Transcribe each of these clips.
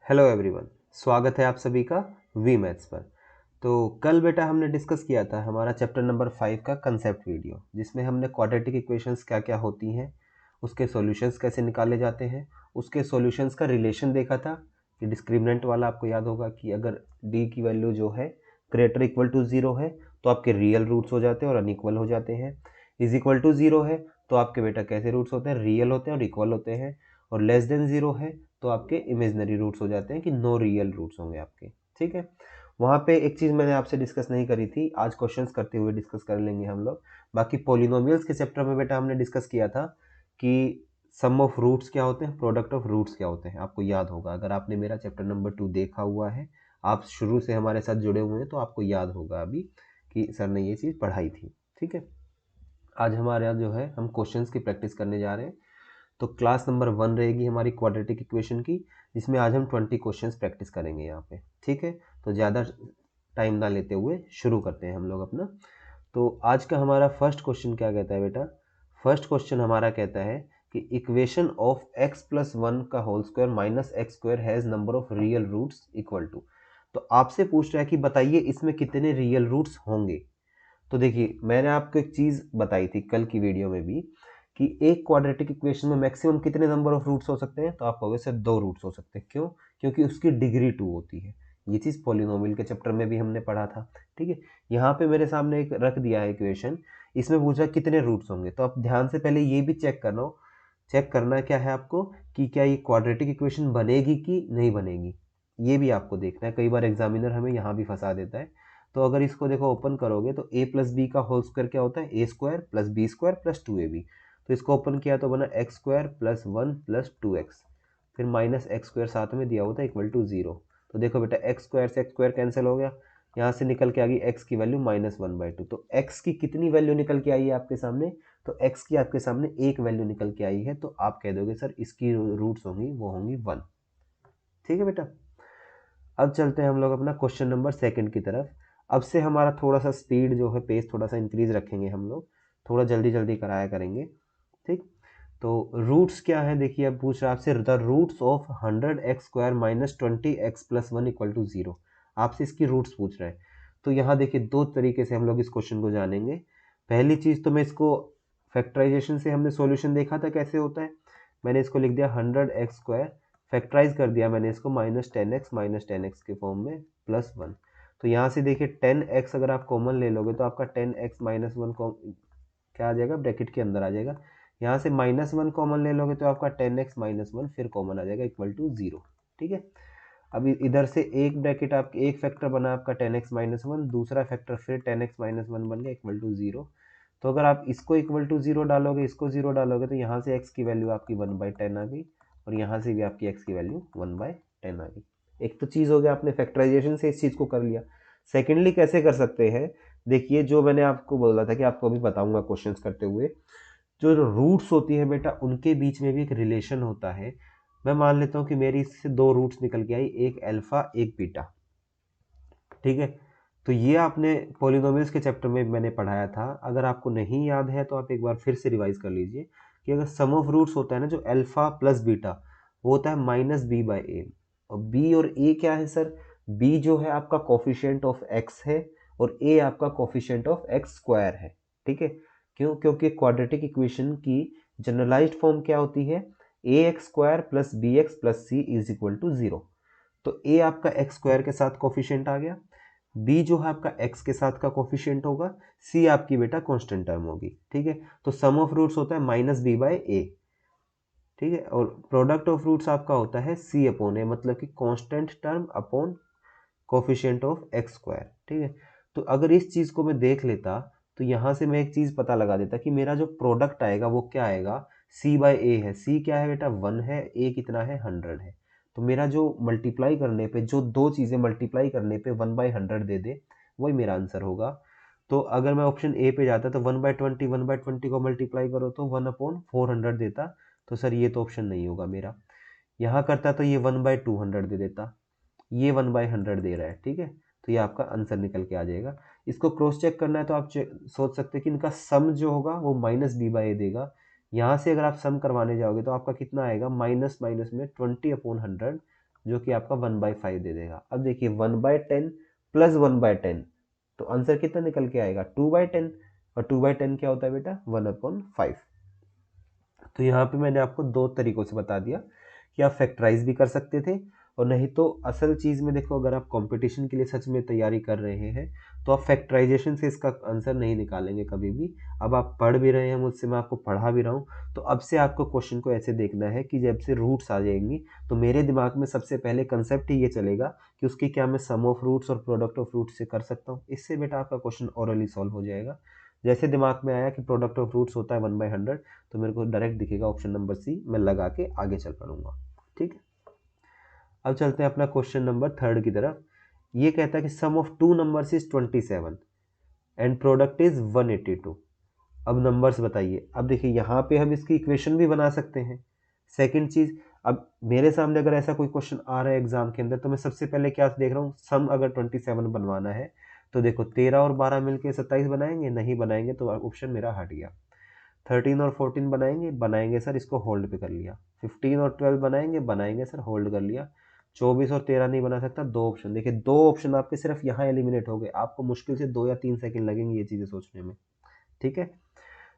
Hello everyone, स्वागत है आप सभी का वी मैथ्स पर। तो कल बेटा हमने डिस्कस किया था हमारा चैप्टर नंबर 5 का कंसेप्ट वीडियो, जिसमें हमने क्वाड्रेटिक इक्वेशंस क्या क्या होती हैं, उसके सॉल्यूशंस कैसे निकाले जाते हैं, उसके सॉल्यूशंस का रिलेशन देखा था कि डिस्क्रिमिनेंट वाला आपको याद होगा कि अगर डी की वैल्यू जो है ग्रेटर इक्वल टू ज़ीरो है तो आपके रियल रूट्स हो जाते हैं और अनइक्वल हो जाते हैं। इज इक्वल टू ज़ीरो है तो आपके बेटा कैसे रूट्स होते हैं, रियल होते हैं और इक्वल होते हैं। और लेस देन ज़ीरो है तो आपके इमेजनरी रूट्स हो जाते हैं कि नो रियल रूट्स होंगे आपके। ठीक है, वहाँ पे एक चीज़ मैंने आपसे डिस्कस नहीं करी थी, आज क्वेश्चंस करते हुए डिस्कस कर लेंगे हम लोग। बाकी पॉलिनोमियल्स के चैप्टर में बेटा हमने डिस्कस किया था कि सम ऑफ रूट्स क्या होते हैं, प्रोडक्ट ऑफ रूट्स क्या होते हैं। आपको याद होगा, अगर आपने मेरा चैप्टर नंबर 2 देखा हुआ है, आप शुरू से हमारे साथ जुड़े हुए हैं, तो आपको याद होगा अभी कि सर ने ये चीज़ पढ़ाई थी। ठीक है, आज हमारे जो है हम क्वेश्चंस की प्रैक्टिस करने जा रहे हैं। तो क्लास नंबर 1 रहेगी हमारी क्वाड्रेटिक इक्वेशन की, जिसमें आज हम 20 क्वेश्चंस प्रैक्टिस करेंगे यहाँ पे। ठीक है, तो ज़्यादा टाइम ना लेते हुए शुरू करते हैं हम लोग अपना। तो आज का हमारा फर्स्ट क्वेश्चन क्या कहता है बेटा, फर्स्ट क्वेश्चन हमारा कहता है कि equation of x plus one का whole square minus x square has number of real roots equal to. तो आपसे पूछ रहा है कि बताइए इसमें कितने रियल रूट्स होंगे। तो देखिए, मैंने आपको एक चीज़ बताई थी कल की वीडियो में भी कि एक क्वाड्रेटिक इक्वेशन में मैक्सिमम कितने नंबर ऑफ रूट्स हो सकते हैं, तो आप कहोगे सर 2 रूट्स हो सकते हैं। क्यों? क्योंकि उसकी डिग्री 2 होती है। ये चीज़ पॉलिनोमियल के चैप्टर में भी हमने पढ़ा था। ठीक है, यहाँ पे मेरे सामने एक रख दिया है इक्वेशन, इसमें पूछा कितने रूट्स होंगे। तो आप ध्यान से पहले ये भी चेक करना क्या है आपको कि क्या ये क्वाड्रेटिक इक्वेशन बनेगी कि नहीं बनेगी, ये भी आपको देखना है। कई बार एग्जामिनर हमें यहाँ भी फंसा देता है। तो अगर इसको देखो ओपन करोगे तो a प्लस बी का होल स्क्वायर क्या होता है, a square plus b square plus 2ab। तो इसको ओपन किया तो बना x square plus one plus 2x, फिर माइनस एक्स स्क्वायर साथ में दिया होता है इक्वल टू 0। तो देखो बेटा, एक्स स्क्वायर से एक्स स्क्वायर कैंसिल हो गया, यहाँ से निकल के आ गई x की वैल्यू -1/2। तो x की कितनी वैल्यू निकल के आई है आपके सामने, तो x की आपके सामने एक वैल्यू निकल के आई है। तो आप कह दोगे सर इसकी रूट्स होंगी, वो होंगी 1। ठीक है बेटा, अब चलते हैं हम लोग अपना क्वेश्चन नंबर 2 की तरफ। अब से हमारा थोड़ा सा स्पीड जो है, पेस थोड़ा सा इंक्रीज रखेंगे हम लोग, थोड़ा जल्दी जल्दी कराया करेंगे। ठीक, तो रूट्स क्या है देखिए, अब पूछ रहा है आपसे the roots of 100x square minus 20x plus 1 equal to 0। आपसे इसकी रूट्स पूछ रहे हैं। तो यहाँ देखिए, दो तरीके से हम लोग इस क्वेश्चन को जानेंगे। पहली चीज़ तो मैं इसको फैक्टराइजेशन से हमने सॉल्यूशन देखा था कैसे होता है। मैंने इसको लिख दिया 100x स्क्वायर, फैक्टराइज कर दिया मैंने इसको -10x के फॉर्म में प्लस 1। तो यहाँ से देखिए 10x अगर आप कॉमन ले लोगे तो आपका 10x माइनस वन क्या आ जाएगा, ब्रैकेट के अंदर आ जाएगा। यहाँ से -1 कॉमन ले लोगे तो आपका 10x माइनस वन फिर कॉमन आ जाएगा इक्वल टू 0। ठीक है, अब इधर से एक ब्रैकेट आपके एक फैक्टर बना आपका 10x माइनस वन, दूसरा फैक्टर फिर 10x माइनस वन बन गया इक्वल टू 0। तो अगर आप इसको इक्वल टू 0 डालोगे, इसको 0 डालोगे, तो यहाँ से x की वैल्यू आपकी 1/10 आ गई और यहाँ से भी आपकी x की वैल्यू 1/10 आ गई। एक तो चीज़ हो गया, आपने फैक्टराइजेशन से इस चीज़ को कर लिया। सेकेंडली कैसे कर सकते हैं, देखिए जो मैंने आपको बोला था कि आपको अभी बताऊंगा क्वेश्चंस करते हुए, जो रूट्स होती है बेटा उनके बीच में भी एक रिलेशन होता है। मैं मान लेता हूँ कि मेरी इससे 2 रूट्स निकल के आई, एक अल्फा एक बीटा। ठीक है, तो ये आपने पॉलिनोमियल्स के चैप्टर में मैंने पढ़ाया था। अगर आपको नहीं याद है तो आप एक बार फिर से रिवाइज कर लीजिए कि अगर सम ऑफ रूट्स होता है ना, जो अल्फा प्लस बीटा, वो होता है -b/a। और b और a क्या है सर, b जो है आपका कोफिशिएंट ऑफ x है और a आपका कोफिशिएंट ऑफ x स्क्वायर है। ठीक है, क्यों? क्योंकि क्वाड्रेटिक इक्वेशन की जनरलाइज्ड फॉर्म क्या होती है, ax square plus bx plus c is equal to 0। तो a आपका x स्क्वायर के साथ कोफिशिएंट आ गया, b जो है आपका x के साथ का कोफिशिएंट होगा, c आपकी बेटा कांस्टेंट टर्म होगी। ठीक है, तो सम ऑफ रूट्स होता है -b/a। ठीक है, और प्रोडक्ट ऑफ रूट्स आपका होता है c अपॉन a, मतलब कि constant term upon coefficient of x square. ठीक है, तो अगर इस चीज़ को मैं देख लेता तो यहाँ से मैं एक चीज़ पता लगा देता कि मेरा जो प्रोडक्ट आएगा वो क्या आएगा, c/a है। c क्या है बेटा, 1 है, a कितना है, 100 है। तो मेरा जो मल्टीप्लाई करने पे, जो दो चीज़ें मल्टीप्लाई करने पे 1/100 दे दे, वही मेरा आंसर होगा। तो अगर मैं ऑप्शन ए पे जाता तो 1/20, 1/20 को मल्टीप्लाई करो तो 1/400 देता। तो सर ये तो ऑप्शन नहीं होगा मेरा। यहाँ करता तो ये 1/200 दे देता, ये 1/100 दे रहा है। ठीक है, तो ये आपका आंसर निकल के आ जाएगा। इसको क्रॉस चेक करना है तो आप सोच सकते हैं कि इनका सम जो होगा वो -b/a देगा। यहाँ से अगर आप सम करवाने जाओगे तो आपका कितना आएगा, माइनस माइनस में 20/100 जो कि आपका 1/5 दे देगा। अब देखिए 1/10 प्लस 1/10, तो आंसर कितना निकल के आएगा 2/10, और 2/10 क्या होता है बेटा 1/5। तो यहाँ पे मैंने आपको दो तरीकों से बता दिया कि आप फैक्टराइज भी कर सकते थे, और नहीं तो असल चीज़ में देखो, अगर आप कंपटीशन के लिए सच में तैयारी कर रहे हैं तो आप फैक्टराइजेशन से इसका आंसर नहीं निकालेंगे कभी भी। अब आप पढ़ भी रहे हैं मुझसे, मैं आपको पढ़ा भी रहा हूँ, तो अब से आपको क्वेश्चन को ऐसे देखना है कि जब से रूट्स आ जाएंगी तो मेरे दिमाग में सबसे पहले कंसेप्ट ही ये चलेगा कि उसकी क्या मैं सम ऑफ रूट्स और प्रोडक्ट ऑफ रूट्स से कर सकता हूँ। इससे बेटा आपका क्वेश्चन ओरली सॉल्व हो जाएगा। जैसे दिमाग में आया कि प्रोडक्ट ऑफ रूट्स होता है 1/100, तो मेरे को डायरेक्ट दिखेगा ऑप्शन नंबर सी, मैं लगा के आगे चल पड़ूंगा। ठीक है, अब चलते हैं अपना क्वेश्चन नंबर 3 की तरफ। ये कहता है कि sum of two numbers is 27 and product is 182। अब नंबर्स बताइए। अब देखिए यहाँ पे हम इसकी इक्वेशन भी बना सकते हैं। सेकंड चीज, अब मेरे सामने अगर ऐसा कोई क्वेश्चन आ रहा है एग्जाम के अंदर, तो मैं सबसे पहले क्या देख रहा हूँ, सम अगर 27 बनवाना है तो देखो 13 और 12 मिलके 27 बनाएंगे, नहीं बनाएंगे तो ऑप्शन मेरा हट गया। 13 और 14 बनाएंगे सर, इसको होल्ड पे कर लिया। 15 और 12 बनाएंगे सर, होल्ड कर लिया। 24 और 13 नहीं बना सकता, दो ऑप्शन। देखिए दो ऑप्शन आपके सिर्फ यहाँ एलिमिनेट हो गए, आपको मुश्किल से 2 या 3 सेकंड लगेंगे ये चीज़ें सोचने में। ठीक है,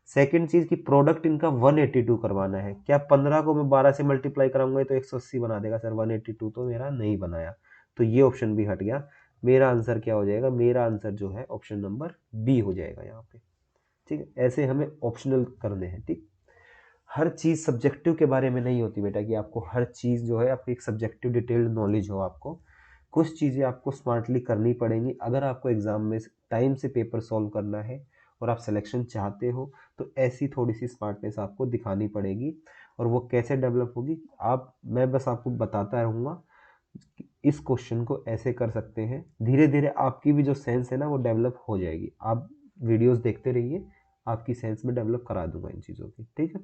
सेकंड चीज़ की प्रोडक्ट इनका 182 करवाना है। क्या 15 को मैं 12 से मल्टीप्लाई कराऊंगा तो 180 बना देगा सर, 182 तो मेरा नहीं बनाया, तो ये ऑप्शन भी हट गया। मेरा आंसर क्या हो जाएगा, मेरा आंसर जो है ऑप्शन नंबर बी हो जाएगा यहाँ पे। ठीक है, ऐसे हमें ऑप्शनल करने हैं। ठीक, हर चीज़ सब्जेक्टिव के बारे में नहीं होती बेटा कि आपको हर चीज़ जो है आपकी एक सब्जेक्टिव डिटेल्ड नॉलेज हो। आपको कुछ चीज़ें आपको स्मार्टली करनी पड़ेंगी अगर आपको एग्जाम में टाइम से पेपर सॉल्व करना है और आप सिलेक्शन चाहते हो, तो ऐसी थोड़ी सी स्मार्टनेस आपको दिखानी पड़ेगी। और वो कैसे डेवलप होगी, मैं बस आपको बताता रहूँगा। इस क्वेश्चन को ऐसे कर सकते हैं, धीरे धीरे आपकी भी जो सेंस है ना वो डेवलप हो जाएगी। आप वीडियोस देखते रहिए, आपकी सेंस में डेवलप करा दूंगा इन चीज़ों की। ठीक है,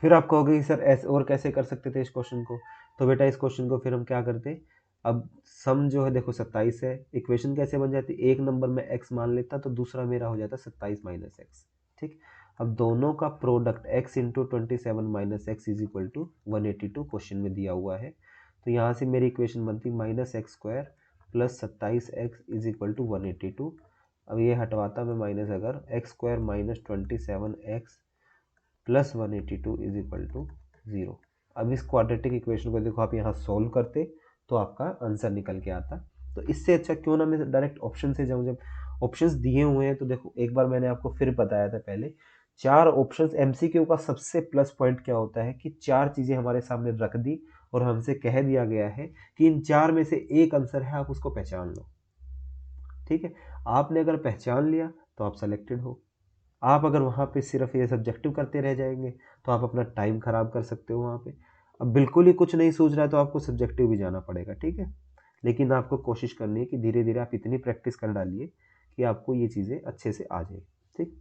फिर आप कहोगे कि सर ऐसे और कैसे कर सकते थे इस क्वेश्चन को, तो बेटा इस क्वेश्चन को फिर हम क्या करते, अब सम जो है देखो 27 है, इक्वेशन कैसे बन जाती, एक नंबर में x मान लेता तो दूसरा मेरा हो जाता 27 माइनस एक्स। ठीक, अब दोनों का product x into 27 minus x is equal to 182 question में दिया हुआ है। तो यहाँ से मेरी इक्वेशन बनती -x² plus 27x is equal to 182। अब ये हटवाता मैं माइनस, अगर x² minus 27x plus 182 is equal to 0। अब इस क्वाड्रेटिक इक्वेशन को देखो आप यहाँ सोल्व करते तो आपका आंसर निकल के आता। तो इससे अच्छा क्यों ना मैं डायरेक्ट ऑप्शन से जाऊँ, जब ऑप्शंस दिए हुए हैं। तो देखो एक बार मैंने आपको फिर बताया था पहले, 4 ऑप्शंस। एमसीक्यू का सबसे प्लस पॉइंट क्या होता है कि 4 चीज़ें हमारे सामने रख दी और हमसे कह दिया गया है कि इन 4 में से एक आंसर है, आप उसको पहचान लो। ठीक है, आपने अगर पहचान लिया तो आप सेलेक्टेड हो। आप अगर वहाँ पे सिर्फ ये सब्जेक्टिव करते रह जाएंगे तो आप अपना टाइम खराब कर सकते हो वहाँ पे। अब बिल्कुल ही कुछ नहीं सूझ रहा है तो आपको सब्जेक्टिव भी जाना पड़ेगा। ठीक है, लेकिन आपको कोशिश करनी है कि धीरे धीरे आप इतनी प्रैक्टिस कर डालिए कि आपको ये चीज़ें अच्छे से आ जाए। ठीक,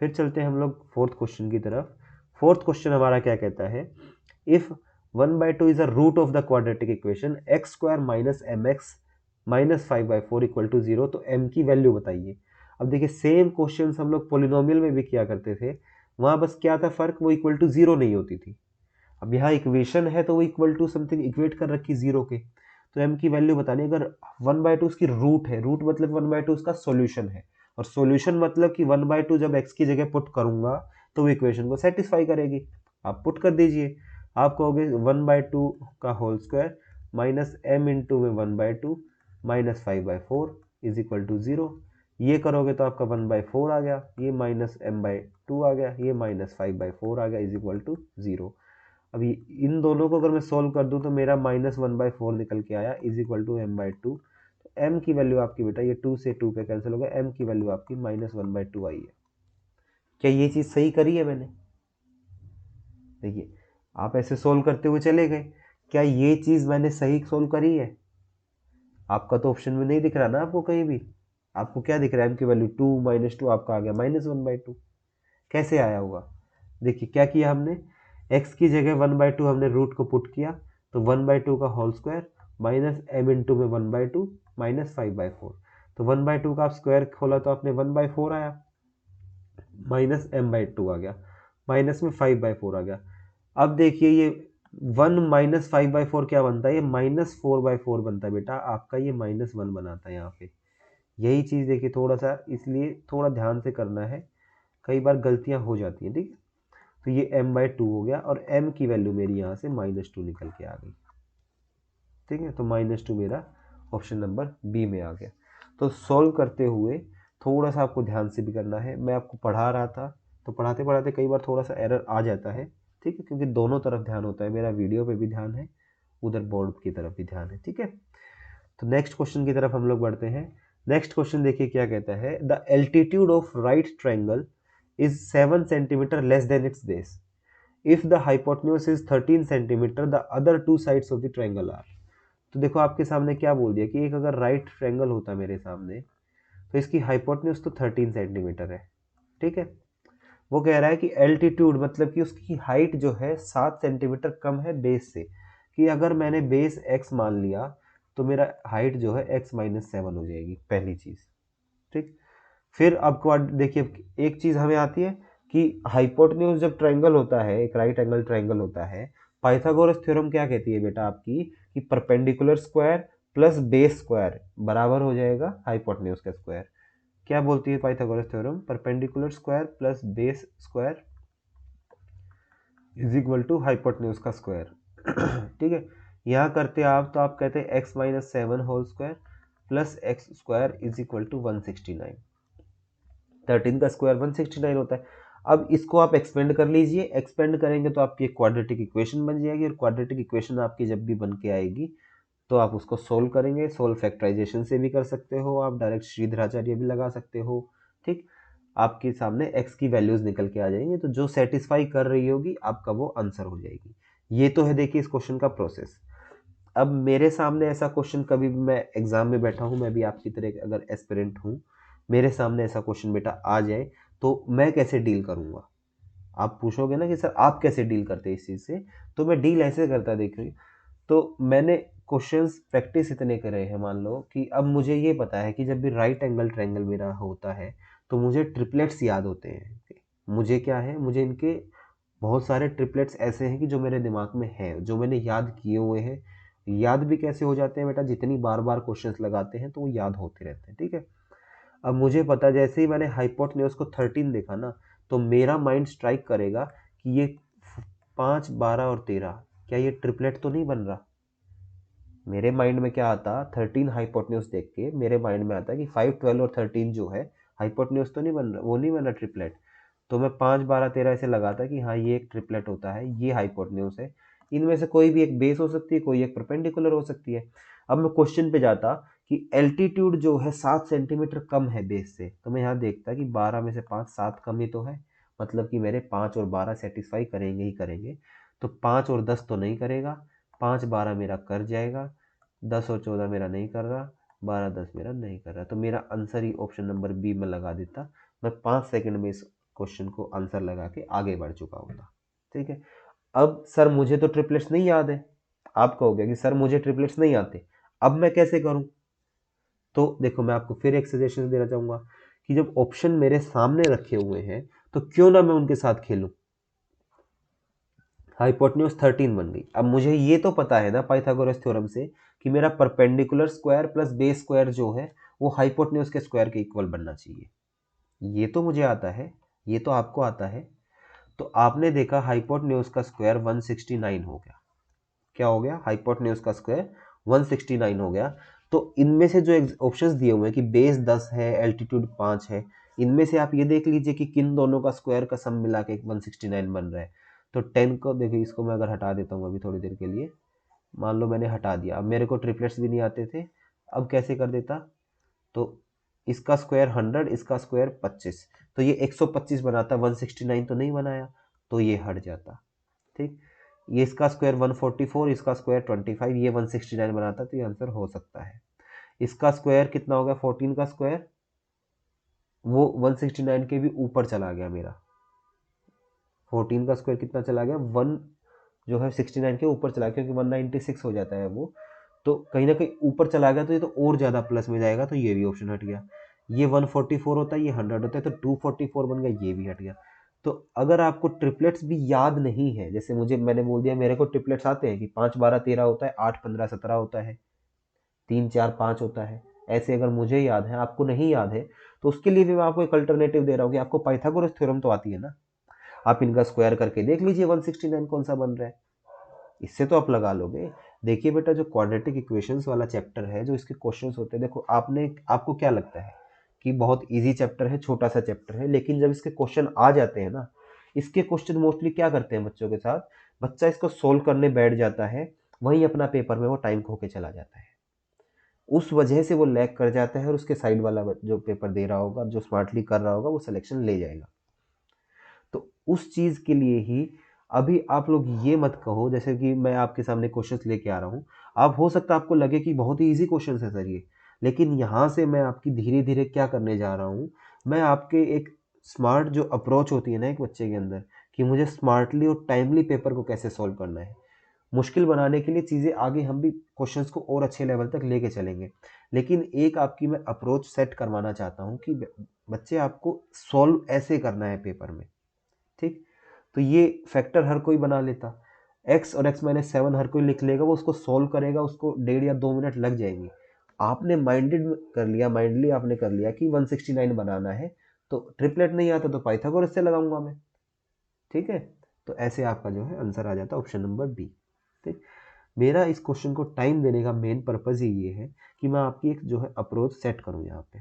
फिर चलते हैं हम लोग फोर्थ क्वेश्चन की तरफ। फोर्थ क्वेश्चन हमारा क्या कहता है, if 1/2 is a root of the quadratic equation x² minus mx minus 5/4 equal to 0, तो m की वैल्यू बताइए। अब देखिए सेम क्वेश्चन हम लोग पोलिनोमियल में भी किया करते थे, वहां बस क्या था फर्क, वो इक्वल टू 0 नहीं होती थी। अब यहाँ इक्वेशन है तो वो इक्वल टू समथिंग इक्वेट कर रखी 0 के, तो m की वैल्यू बतानी। अगर 1/2 उसकी रूट है, रूट मतलब 1/2 उसका सॉल्यूशन है, और सॉल्यूशन मतलब कि 1/2 जब x की जगह पुट करूंगा तो वो इक्वेशन को सेटिस्फाई करेगी। आप पुट कर दीजिए, आप कहोगे 1/2 का whole square minus m into में 1/2 माइनस 5/4 इज इक्वल टू 0। ये करोगे तो आपका 1/4 आ गया, ये माइनस m/2 आ गया, ये माइनस 5/4 आ गया इज इक्वल टू 0। अभी इन दोनों को अगर मैं सोल्व कर दूं तो मेरा -1/4 निकल के आया इज इक्वल टू m/2। तो m की वैल्यू आपकी बेटा, ये 2 से 2 पे कैंसिल हो गया, m की वैल्यू आपकी -1/2 आई है। क्या ये चीज़ सही करी है मैंने? देखिए आप ऐसे सोल्व करते हुए चले गए, क्या ये चीज़ मैंने सही सोल्व करी है? आपका तो ऑप्शन में नहीं दिख रहा ना आपको कहीं भी। आपको क्या दिख रहा है, m की वैल्यू 2 -2, आपका आ गया -1/2। कैसे आया होगा? देखिए क्या किया हमने, x की जगह 1/2 हमने रूट को पुट किया, तो 1/2 का whole square minus m into में 1/2 माइनस 5/4। तो 1/2 का आप स्क्वायर खोला तो आपने 1/4 आया, माइनस m/2 आ गया, माइनस में 5/4 आ गया। अब देखिए ये 1 माइनस 5/4 क्या बनता है, ये -4/4 बनता है बेटा आपका, ये -1 बनाता है यहाँ पे। यही चीज़ देखिए थोड़ा सा, इसलिए थोड़ा ध्यान से करना है, कई बार गलतियाँ हो जाती हैं, ठीक है। तो ये m/2 हो गया और m की वैल्यू मेरी यहाँ से -2 निकल के आ गई, ठीक है। तो -2 मेरा ऑप्शन नंबर बी में आ गया। तो सॉल्व करते हुए थोड़ा सा आपको ध्यान से भी करना है। मैं आपको पढ़ा रहा था तो पढ़ाते पढ़ाते कई बार थोड़ा सा एरर आ जाता है, ठीक है, क्योंकि दोनों तरफ ध्यान होता है, मेरा वीडियो पे भी ध्यान है, उधर बोर्ड की तरफ भी ध्यान है, ठीक है। तो नेक्स्ट क्वेश्चन की तरफ हम लोग बढ़ते हैं। नेक्स्ट क्वेश्चन देखिए क्या कहता है, the altitude of right triangle is 7 centimetre less than its base if the hypotenuse is 13 centimetre, the other two sides of the triangle are. तो देखो आपके सामने क्या बोल दिया कि एक अगर राइट ट्रायंगल होता मेरे सामने तो इसकी हाइपोटेन्यूज तो 13 सेंटीमीटर है, ठीक है। वो कह रहा है कि एल्टीट्यूड मतलब कि उसकी हाइट जो है 7 सेंटीमीटर कम है बेस से, कि अगर मैंने बेस x मान लिया तो मेरा हाइट जो है x-7 हो जाएगी, पहली चीज़, ठीक। फिर आपको देखिए एक चीज़ हमें आती है कि हाइपोटेन्यूज जब ट्रायंगल होता है, एक राइट एंगल ट्रायंगल होता है, पाइथागोरस थ्योरम क्या कहती है बेटा आपकी, कि perpendicular square plus base square बराबर हो जाएगा हाइपोटेन्यूज का स्क्वायर। क्या बोलती है Pythagoras theorem, perpendicular square plus base square is equal to hypotenuse का स्क्वायर ठीक है। यहाँ करते आप तो आप कहते हैं x-7 whole square plus x square is equal to 169, 13 का स्क्वायर 169 होता है। अब इसको आप एक्सपेंड कर लीजिए, एक्सपेंड करेंगे तो आपकी एक क्वाड्रेटिक इक्वेशन बन जाएगी, और क्वाड्रेटिक इक्वेशन आपकी जब भी बन के आएगी तो आप उसको सोल्व करेंगे। सोल्व फैक्टराइजेशन से भी कर सकते हो, आप डायरेक्ट श्रीधराचार्य भी लगा सकते हो, ठीक। आपके सामने x की वैल्यूज निकल के आ जाएंगे, तो जो सेटिस्फाई कर रही होगी आपका वो आंसर हो जाएगी। ये तो है देखिए इस क्वेश्चन का प्रोसेस। अब मेरे सामने ऐसा क्वेश्चन, कभी भी मैं एग्जाम में बैठा हूँ, मैं भी आपकी तरह अगर एस्पिरेंट हूँ, मेरे सामने ऐसा क्वेश्चन बेटा आ जाए तो मैं कैसे डील करूँगा। आप पूछोगे ना कि सर आप कैसे डील करते हैं इस चीज़ से, तो मैं डील ऐसे करता देखिए। तो मैंने क्वेश्चंस प्रैक्टिस इतने करे हैं, मान लो कि अब मुझे ये पता है कि जब भी राइट एंगल ट्रायंगल मेरा होता है तो मुझे ट्रिपलेट्स याद होते हैं। मुझे क्या है, मुझे इनके बहुत सारे ट्रिपलेट्स ऐसे हैं कि जो मेरे दिमाग में है, जो मैंने याद किए हुए हैं। याद भी कैसे हो जाते हैं बेटा, जितनी बार बार क्वेश्चंस लगाते हैं तो वो याद होते रहते हैं, ठीक है। अब मुझे पता, जैसे ही मैंने हाइपोटेन्यूज को 13 देखा ना, तो मेरा माइंड स्ट्राइक करेगा कि ये 5, 12 और 13 क्या ये ट्रिपलेट तो नहीं बन रहा। मेरे माइंड में क्या आता, 13 हाइपोटेन्यूज देख के मेरे माइंड में आता कि 5, 12 और 13 जो है हाइपोटेन्यूज तो नहीं बन रहा, वो नहीं बन रहा ट्रिपलेट। तो मैं 5, 12, 13 ऐसे लगाता कि हाँ ये एक ट्रिपलेट होता है, ये हाइपोटेन्यूज है। इनमें से कोई भी एक बेस हो सकती है, कोई एक परपेंडिकुलर हो सकती है। अब मैं क्वेश्चन पे जाता कि एल्टीट्यूड जो है 7 सेंटीमीटर कम है बेस से, तो मैं यहाँ देखता कि 12 में से 5, 7 कम ही तो है, मतलब कि मेरे 5 और 12 सेटिस्फाई करेंगे ही करेंगे। तो 5 और 10 तो नहीं करेगा, 5, 12 मेरा कर जाएगा, 10 और 14 मेरा नहीं कर रहा, 12, 10 मेरा नहीं कर रहा। तो मेरा आंसर ही ऑप्शन नंबर बी में लगा देता। मैं 5 सेकंड में इस क्वेश्चन को आंसर लगा के आगे बढ़ चुका होता, ठीक है। अब सर मुझे तो ट्रिपलेट्स नहीं याद है, आप कहोगे कि सर मुझे ट्रिपलेट्स नहीं आते, अब मैं कैसे करूं। तो देखो मैं आपको फिर एक सजेशन देना चाहूंगा कि जब ऑप्शन मेरे सामने रखे हुए हैं तो क्यों ना मैं उनके साथ खेलूं। हाइपोटेन्यूज 13 बन गई। अब मुझे ये तो पता है ना पाइथागोरस थ्योरम से कि मेरा perpendicular square plus base square जो है वो हाइपोटेन्यूज के स्क्वायर के इक्वल बनना चाहिए। ये तो मुझे आता है, ये तो आपको आता है। तो आपने देखा हाइपोटेन्यूज का स्क्वायर 169 हो गया। क्या हो गया, हाइपोटेन्यूज का स्क्वायर 169 हो गया। तो इनमें से जो ऑप्शंस दिए हुए हैं कि बेस 10 है, एल्टीट्यूड 5 है, इनमें से आप ये देख लीजिए कि किन दोनों का स्क्वायर का सम मिला के 169 बन रहा है। तो 10 को देखिए, इसको मैं अगर हटा देता हूँ अभी थोड़ी देर के लिए, मान लो मैंने हटा दिया, अब मेरे को ट्रिपलेट्स भी नहीं आते थे, अब कैसे कर देता, तो इसका स्क्वायर 100, इसका स्क्वायर 25, तो ये 125 बनाता, 169 तो नहीं बनाया, तो ये हट जाता, ठीक। ये इसका स्क्वायर 144, इसका स्क्वायर 25, ये 169 बनाता, तो ये आंसर हो सकता है। इसका स्क्वायर कितना हो गया, 14 का स्क्वायर, वो 169 के भी ऊपर चला गया मेरा। 14 का स्क्वायर कितना चला गया, 1 जो है 69 के ऊपर चला गया, क्योंकि 196 हो जाता है वो, तो कहीं ना कहीं ऊपर चला गया, तो ये तो और ज़्यादा प्लस में जाएगा, तो ये भी ऑप्शन हट गया। ये 144 होता है, ये 100 होता है, तो 244 बन गया, ये भी हट गया। तो अगर आपको ट्रिपलेट्स भी याद नहीं है, जैसे मैंने बोल दिया मेरे को ट्रिपलेट्स आते हैं कि 5 12 13 होता है, 8 15 17 होता है, 3 4 5 होता है, ऐसे अगर मुझे याद है आपको नहीं याद है, तो उसके लिए भी मैं आपको एक अल्टरनेटिव दे रहा हूँ कि आपको पाइथागोरस थ्योरम तो आती है ना, आप इनका स्क्वायर करके देख लीजिए 169 कौन सा बन रहा है, इससे तो आप लगा लोगे। देखिए बेटा, जो क्वाड्रेटिक इक्वेशंस वाला चैप्टर है, जो इसके क्वेश्चंस होते हैं, देखो आपको क्या लगता है कि बहुत इजी चैप्टर है, छोटा सा चैप्टर है, लेकिन जब इसके क्वेश्चन आ जाते हैं ना, इसके क्वेश्चन मोस्टली क्या करते हैं बच्चों के साथ, बच्चा इसको सोल्व करने बैठ जाता है, वहीं अपना पेपर में वो टाइम खो के चला जाता है, उस वजह से वो लैग कर जाता है और उसके साइड वाला जो पेपर दे रहा होगा, जो स्मार्टली कर रहा होगा, वो सिलेक्शन ले जाएगा। तो उस चीज के लिए ही अभी आप लोग ये मत कहो, जैसे कि मैं आपके सामने क्वेश्चंस लेके आ रहा हूँ, आप हो सकता है आपको लगे कि बहुत ही इजी क्वेश्चंस है सर ये, लेकिन यहाँ से मैं आपकी धीरे धीरे क्या करने जा रहा हूँ, मैं आपके एक स्मार्ट जो अप्रोच होती है ना एक बच्चे के अंदर, कि मुझे स्मार्टली और टाइमली पेपर को कैसे सॉल्व करना है, मुश्किल बनाने के लिए चीज़ें आगे हम भी क्वेश्चंस को और अच्छे लेवल तक लेके चलेंगे, लेकिन एक आपकी मैं अप्रोच सेट करवाना चाहता हूँ कि बच्चे आपको सॉल्व ऐसे करना है पेपर में, ठीक। तो ये फैक्टर हर कोई बना लेता, x और x माइनस 7 हर कोई लिख लेगा, वो उसको सॉल्व करेगा, उसको 1.5 या 2 मिनट लग जाएंगे। आपने माइंडेड कर लिया, माइंडली आपने कर लिया कि 169 बनाना है, तो ट्रिपलेट नहीं आता तो पाइथागोरस से लगाऊंगा मैं, ठीक है। तो ऐसे आपका जो है आंसर आ जाता है ऑप्शन नंबर बी, ठीक। मेरा इस क्वेश्चन को टाइम देने का मेन पर्पज ही ये है कि मैं आपकी एक जो है अप्रोच सेट करूं यहाँ पे,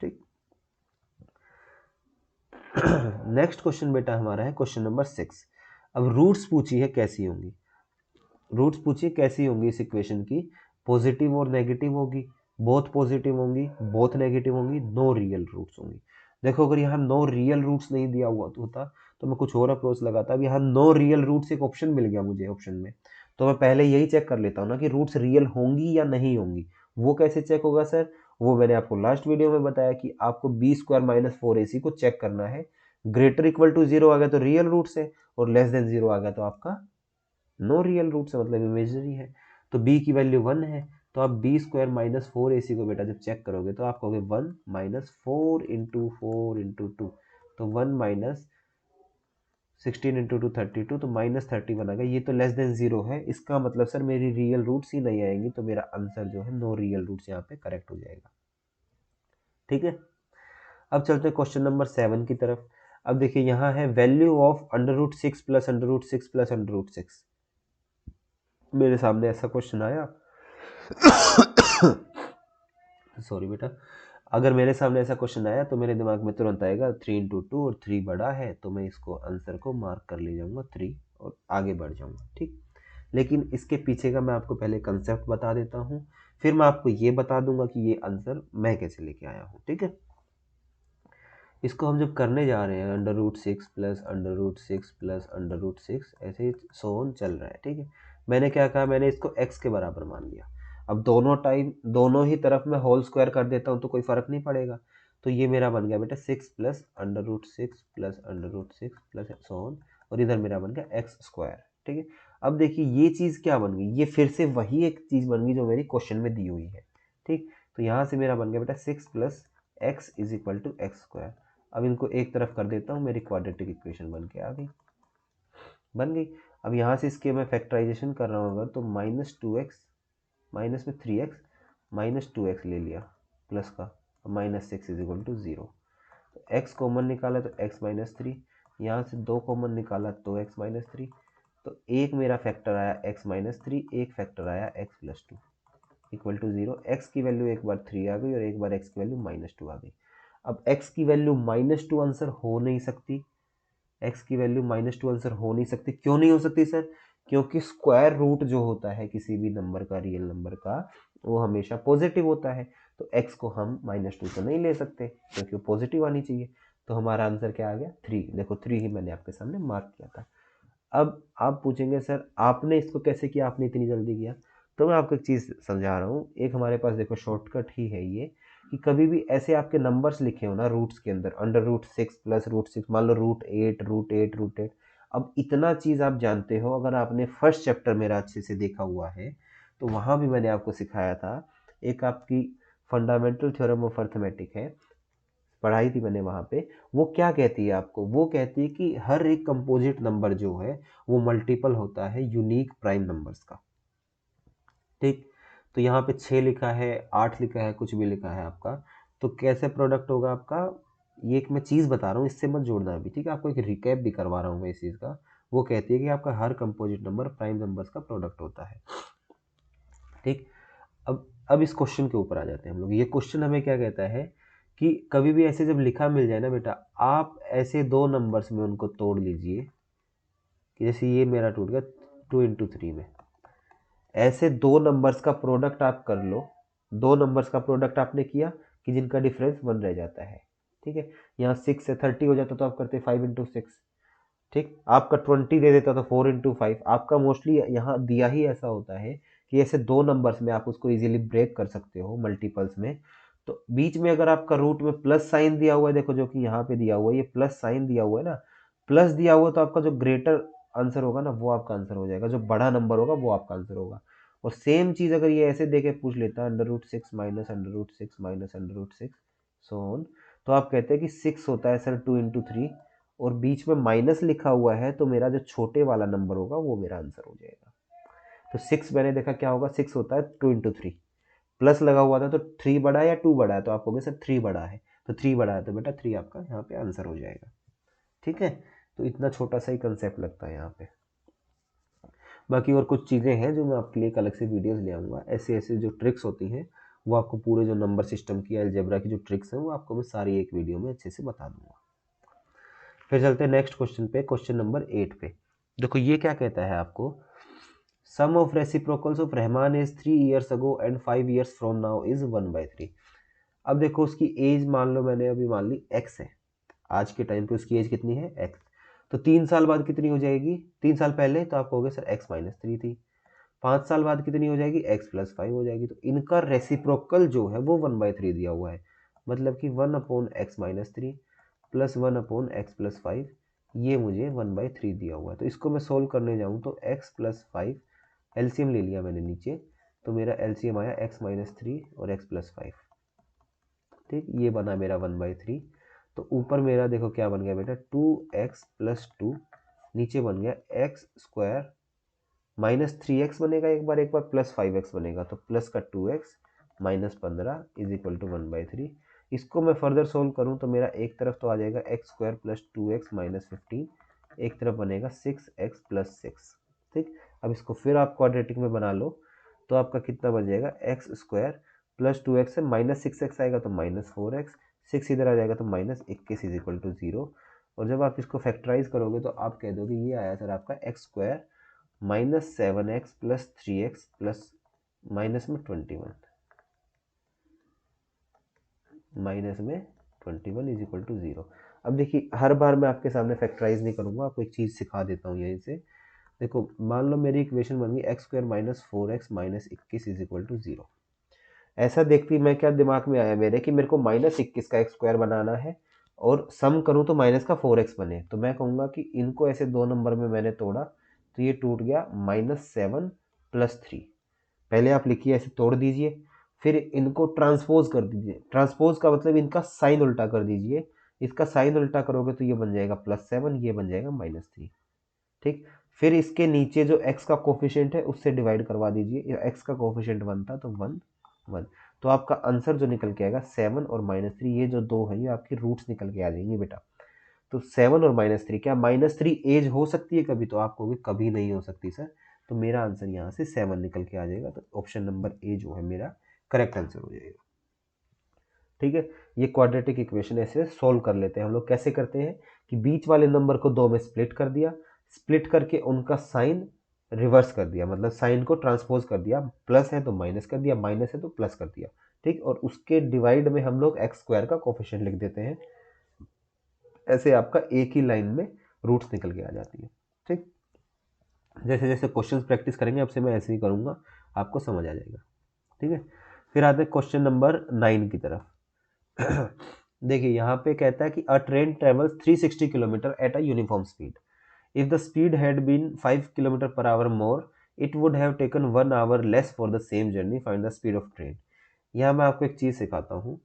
ठीक। नेक्स्ट क्वेश्चन बेटा हमारा है क्वेश्चन नंबर 6। अब रूट्स पूछी है कैसी होंगी, रूट्स पूछिए कैसी होंगी इस इक्वेशन की, पॉजिटिव और नेगेटिव होगी, बोथ पॉजिटिव होंगी, बोथ नेगेटिव होंगी, नो रियल रूट्स होंगी। देखो अगर यहाँ नो रियल रूट्स नहीं दिया हुआ तो होता तो मैं कुछ और अप्रोच लगाता, अब यहाँ नो रियल रूट्स एक ऑप्शन मिल गया मुझे ऑप्शन में, तो मैं पहले यही चेक कर लेता हूँ ना कि रूट्स रियल होंगी या नहीं होंगी। वो कैसे चेक होगा सर, वो मैंने आपको लास्ट वीडियो में बताया कि आपको बी स्क्वायर माइनस 4ac को चेक करना है, ग्रेटर इक्वल टू 0 आ गया तो रियल रूट्स है, और लेस देन 0 आ गया तो आपका नो रियल रूट से मतलब इमेजनरी है। तो b की वैल्यू 1 है, तो आप बी स्क्वायर माइनस 4ac को बेटा जब चेक करोगे तो आप कहोगे 1 माइनस 4 इंटू 2, तो 1 माइनस 16 इंटू 2 32, तो माइनस 31 आ गया, ये तो लेस देन 0 है, इसका मतलब सर मेरी रियल रूट्स ही नहीं आएंगी, तो मेरा आंसर जो है नो रियल रूट्स यहाँ पे करेक्ट हो जाएगा, ठीक है। अब चलते हैं क्वेश्चन नंबर 7 की तरफ। अब देखिए यहाँ है value of under root 6 plus under root 6 plus under root 6, मेरे सामने ऐसा क्वेश्चन आया सॉरी बेटा, अगर मेरे सामने ऐसा क्वेश्चन आया तो मेरे दिमाग में तुरंत आएगा 3 इंटू 2 और 3 बड़ा है, तो मैं इसको आंसर को मार्क कर ले जाऊंगा 3 और आगे बढ़ जाऊंगा, ठीक। लेकिन इसके पीछे का मैं आपको पहले कंसेप्ट बता देता हूँ, फिर मैं आपको ये बता दूंगा कि ये आंसर मैं कैसे लेके आया हूँ, ठीक है। इसको हम जब करने जा रहे हैं under root 6 plus under root 6 plus under root 6, ऐसे सो ऑन चल रहा है, ठीक है। मैंने क्या कहा, मैंने इसको x के बराबर मान लिया। अब दोनों ही तरफ मैं होल स्क्वायर कर देता हूँ तो कोई फर्क नहीं पड़ेगा, तो ये मेरा बन गया बेटा 6 plus under root 6 plus under root 6 plus so on, और इधर मेरा बन गया एक्स स्क्वायर, ठीक है। अब देखिए ये चीज़ क्या बन गई, ये फिर से वही एक चीज़ बन गई जो मेरी क्वेश्चन में दी हुई है, ठीक। तो यहाँ से मेरा बन गया बेटा 6 plus x is equal to x square. अब इनको एक तरफ कर देता हूँ, मेरी क्वाड्रेटिक इक्वेशन बन के आ गई, बन गई। अब यहाँ से इसके मैं फैक्टराइजेशन कर रहा हूँ अगर, तो -2x माइनस में 3x -2x ले लिया प्लस का, -6 इज इक्वल टू 0। तो x कॉमन निकाला तो x -3, यहाँ से 2 कॉमन निकाला तो x -3, तो एक मेरा फैक्टर आया x -3, एक फैक्टर आया x + 2 इक्वल टू 0। x की वैल्यू एक बार 3 आ गई और एक बार x की वैल्यू -2 आ गई। अब x की वैल्यू -2 आंसर हो नहीं सकती, x की वैल्यू -2 आंसर हो नहीं सकती, क्यों नहीं हो सकती सर, क्योंकि स्क्वायर रूट जो होता है किसी भी नंबर का, रियल नंबर का, वो हमेशा पॉजिटिव होता है, तो x को हम -2 तो नहीं ले सकते क्योंकि वो पॉजिटिव आनी चाहिए, तो हमारा आंसर क्या आ गया 3। देखो 3 ही मैंने आपके सामने मार्क किया था। अब आप पूछेंगे सर आपने इसको कैसे किया, आपने इतनी जल्दी किया, तो मैं आपको एक चीज़ समझा रहा हूँ। एक हमारे पास देखो शॉर्टकट ही है ये, कि कभी भी ऐसे आपके नंबर्स लिखे हो ना रूट्स के अंदर, अंडर रूट 6 प्लस रूट 6, मान लो √8 अब इतना चीज़ आप जानते हो, अगर आपने फर्स्ट चैप्टर मेरा अच्छे से देखा हुआ है तो वहाँ भी मैंने आपको सिखाया था, एक आपकी फंडामेंटल थ्योरम ऑफ अर्थमेटिक है, पढ़ाई थी मैंने वहाँ पे, वो क्या कहती है आपको, वो कहती है कि हर एक कंपोजिट नंबर जो है वो मल्टीपल होता है यूनिक प्राइम नंबर्स का। ठीक, तो यहाँ पे 6 लिखा है, 8 लिखा है, कुछ भी लिखा है आपका, तो कैसे प्रोडक्ट होगा आपका, ये एक मैं चीज़ बता रहा हूँ, इससे मत जोड़ना अभी, ठीक है, आपको एक रिकैप भी करवा रहा हूँ मैं इस चीज़ का। वो कहती है कि आपका हर कंपोजिट नंबर प्राइम नंबर्स का प्रोडक्ट होता है। ठीक, अब इस क्वेश्चन के ऊपर आ जाते हैं हम लोग। ये क्वेश्चन हमें क्या कहता है कि कभी भी ऐसे जब लिखा मिल जाए ना बेटा, आप ऐसे दो नंबर्स में उनको तोड़ लीजिए कि जैसे ये मेरा टूट गया 2 × 3 में, ऐसे दो नंबर्स का प्रोडक्ट आप कर लो, दो नंबर्स का प्रोडक्ट आपने किया कि जिनका डिफरेंस 1 रह जाता है। ठीक है, यहाँ 6 से 30 हो जाता तो आप करते 5 × 6। ठीक, आपका 20 दे देता तो 4 × 5। आपका मोस्टली यहाँ दिया ही ऐसा होता है कि ऐसे दो नंबर्स में आप उसको इजीली ब्रेक कर सकते हो मल्टीपल्स में। तो बीच में अगर आपका रूट में प्लस साइन दिया हुआ है, देखो जो कि यहाँ पे दिया हुआ है, ये प्लस साइन दिया हुआ है ना, प्लस दिया हुआ तो आपका जो ग्रेटर आंसर होगा ना वो आपका आंसर हो जाएगा, जो बड़ा नंबर होगा वो आपका आंसर होगा। और सेम चीज अगर ये ऐसे देके पूछ लेता √6 माइनस √6 माइनस √6 सो ऑन, तो आप कहते हैं कि 6 होता है सर 2 × 3 और बीच में माइनस लिखा हुआ है, तो मेरा जो छोटे वाला नंबर होगा वो मेरा आंसर हो जाएगा। तो 6 मैंने देखा क्या होगा, 6 होता है 2 × 3, प्लस लगा हुआ था तो 3 बड़ा है या 2 बड़ा है, तो आप कहोगे सर 3 बड़ा है, तो 3 बड़ा है तो बेटा 3 आपका यहाँ पे आंसर हो जाएगा। ठीक है, तो इतना छोटा सा ही कंसेप्ट लगता है यहाँ पे। बाकी और कुछ चीज़ें हैं जो मैं आपके लिए एक अलग से वीडियोस ले आऊँगा, ऐसे ऐसे जो ट्रिक्स होती हैं वो आपको पूरे जो नंबर सिस्टम की अलजेब्रा की जो ट्रिक्स हैं वो आपको मैं सारी एक वीडियो में अच्छे से बता दूंगा। फिर चलते हैं नेक्स्ट क्वेश्चन पे, क्वेश्चन नंबर 8 पे। देखो ये क्या कहता है आपको, sum of reciprocals of Rahman is 3 years ago and 5 years from now is 1/3। अब देखो उसकी एज मान लो मैंने अभी मान ली x है, आज के टाइम पे उसकी एज कितनी है x, तो 3 साल बाद कितनी हो जाएगी, 3 साल पहले तो आप कहोगे सर x - 3 थी, 5 साल बाद कितनी हो जाएगी x + 5 हो जाएगी। तो इनका रेसिप्रोकल जो है वो 1/3 दिया हुआ है, मतलब कि 1/x - 3 प्लस 1/x + 5, ये मुझे 1/3 दिया हुआ है। तो इसको मैं सोल्व करने जाऊँ तो x + 5 एलसीएम ले लिया मैंने नीचे, तो मेरा एलसीएम आया x - 3 और x + 5। ठीक, ये बना मेरा 1/3। तो ऊपर मेरा देखो क्या बन गया बेटा, 2x + 2, नीचे बन गया x² -3x बनेगा एक बार +5x बनेगा, तो प्लस का 2x -15 = 1/3। इसको मैं फर्दर सोल्व करूं तो मेरा एक तरफ तो आ जाएगा x² + 2x - 15, एक तरफ बनेगा 6x + 6। ठीक, अब इसको फिर आप क्वाड्रेटिक में बना लो तो आपका कितना बन जाएगा, x² + 2x से -6x आएगा तो -4x, 6 इधर आ जाएगा तो -21 = 0। और जब आप इसको फैक्टराइज करोगे तो आप कह दोगे ये आया सर आपका x² -7x + 3x plus minus में 21, माइनस में 21 = 0। अब देखिए हर बार मैं आपके सामने फैक्टराइज नहीं करूंगा, आपको एक चीज़ सिखा देता हूँ यहीं से। देखो मान लो मेरी इक्वेशन बन गई x² - 4x - 21 = 0। ऐसा देखती मैं क्या दिमाग में आया मेरे कि मेरे को -21 का x² बनाना है और सम करूँ तो माइनस का 4x बने, तो मैं कहूँगा कि इनको ऐसे दो नंबर में मैंने तोड़ा तो ये टूट गया -7 + 3। पहले आप लिखिए ऐसे तोड़ दीजिए, फिर इनको ट्रांसपोज कर दीजिए। ट्रांसपोज का मतलब इनका साइन उल्टा कर दीजिए, इसका साइन उल्टा करोगे तो ये बन जाएगा +7, ये बन जाएगा -3। ठीक, फिर इसके नीचे जो x का कोफिशिएंट है उससे डिवाइड करवा दीजिए, x का कोफिशिएंट 1 था तो 1 1। तो आपका आंसर जो निकल के आएगा 7 और -3, ये जो दो है ये आपकी रूट्स निकल के आ जाएंगी बेटा। तो 7 और -3, क्या -3 एज हो सकती है कभी, तो आप कहोगे कभी नहीं हो सकती सर, तो मेरा आंसर यहाँ से 7 निकल के आ जाएगा, तो ऑप्शन नंबर ए जो है मेरा करेक्ट आंसर हो जाएगा। ठीक है, ये क्वाड्रेटिक इक्वेशन ऐसे सोल्व कर लेते हैं हम लोग। कैसे करते हैं कि बीच वाले नंबर को दो में स्प्लिट कर दिया, स्प्लिट करके उनका साइन रिवर्स कर दिया, मतलब साइन को ट्रांसपोज कर दिया, प्लस है तो माइनस कर दिया, माइनस है तो प्लस कर दिया। ठीक, और उसके डिवाइड में हम लोग x² का कोफिशिएंट लिख देते हैं, ऐसे आपका एक ही लाइन में रूट्स निकल के आ जाती है। ठीक, जैसे जैसे क्वेश्चंस प्रैक्टिस करेंगे अब से मैं ऐसे ही करूँगा, आपको समझ आ जाएगा। ठीक है, फिर आते हैं क्वेश्चन नंबर 9 की तरफ। देखिए यहाँ पे कहता है कि a train travels 360 kilometre at a uniform speed, if the speed had been 5 km/h more it would have taken 1 hour less for the same journey, find the speed of train. यहाँ मैं आपको एक चीज़ सिखाता हूँ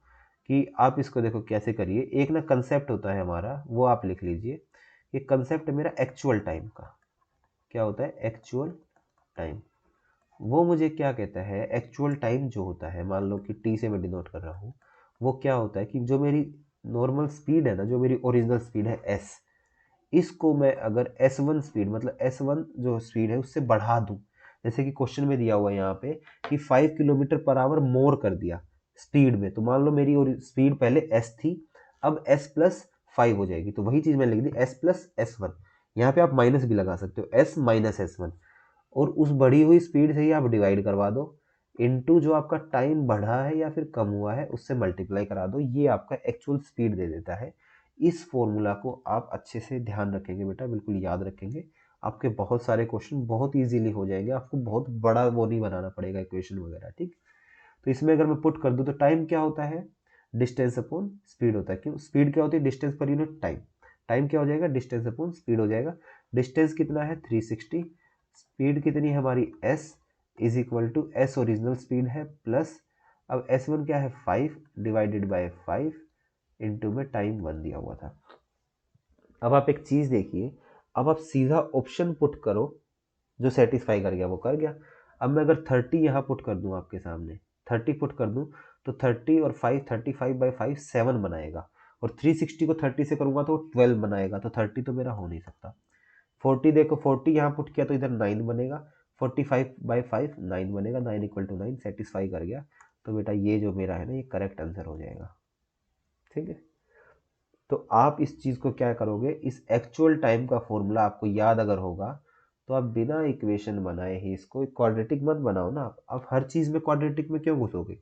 कि आप इसको देखो कैसे करिए। एक ना कंसेप्ट होता है हमारा, वो आप लिख लीजिए। ये कंसेप्ट मेरा एक्चुअल टाइम का क्या होता है, एक्चुअल टाइम। वो मुझे क्या कहता है, एक्चुअल टाइम जो होता है, मान लो कि टी से मैं डिनोट कर रहा हूँ, वो क्या होता है कि जो मेरी नॉर्मल स्पीड है ना, जो मेरी ओरिजिनल स्पीड है एस, इसको मैं अगर S1 स्पीड मतलब S1 जो स्पीड है उससे बढ़ा दूं, जैसे कि क्वेश्चन में दिया हुआ है यहाँ पे कि 5 किलोमीटर पर आवर मोर कर दिया स्पीड में, तो मान लो मेरी स्पीड पहले S थी, अब S प्लस 5 हो जाएगी, तो वही चीज़ मैं लिख दी S प्लस S1। यहाँ पे आप माइनस भी लगा सकते हो, S माइनस S1, और उस बढ़ी हुई स्पीड से ही आप डिवाइड करवा दो, इनटू जो आपका टाइम बढ़ा है या फिर कम हुआ है उससे मल्टीप्लाई करा दो, ये आपका एक्चुअल स्पीड दे देता है। इस फॉर्मूला को आप अच्छे से ध्यान रखेंगे बेटा, बिल्कुल याद रखेंगे, आपके बहुत सारे क्वेश्चन बहुत इजीली हो जाएंगे, आपको बहुत बड़ा वो नहीं बनाना पड़ेगा इक्वेशन वगैरह, ठीक। तो इसमें अगर मैं पुट कर दूं तो टाइम क्या होता है, डिस्टेंस अपॉन स्पीड होता है। क्यों, स्पीड क्या होती है, distance per unit time, time क्या हो जाएगा, डिस्टेंस अपॉन स्पीड हो जाएगा। डिस्टेंस कितना है 360, स्पीड कितनी है हमारी s is equal to S original speed है प्लस, अब S1 क्या है 5 डिवाइडेड बाय 5 इंटू में टाइम 1 दिया हुआ था। अब आप एक चीज़ देखिए, अब आप सीधा ऑप्शन पुट करो, जो सेटिस्फाई कर गया वो कर गया। अब मैं अगर 30 यहाँ पुट कर दूँ आपके सामने, 30 पुट कर दूँ तो 30 और 5 35/5 7 बनाएगा, और 360 को 30 से करूँगा तो 12 बनाएगा, तो 30 तो मेरा हो नहीं सकता। 40 देखो, 40 यहाँ पुट किया तो इधर 9 बनेगा, 45/5 9 बनेगा, 9 इक्वल टू 9 सेटिस्फाई कर गया, तो बेटा ये जो मेरा है ना, ये करेक्ट आंसर हो जाएगा, ठीक है। तो आप इस चीज़ को क्या करोगे, इस एक्चुअल टाइम का फॉर्मूला आपको याद अगर होगा तो आप बिना इक्वेशन बनाए ही इसको, क्वाड्रेटिक मत बनाओ ना आप हर चीज़ में क्वाड्रेटिक में क्यों घुसोगे,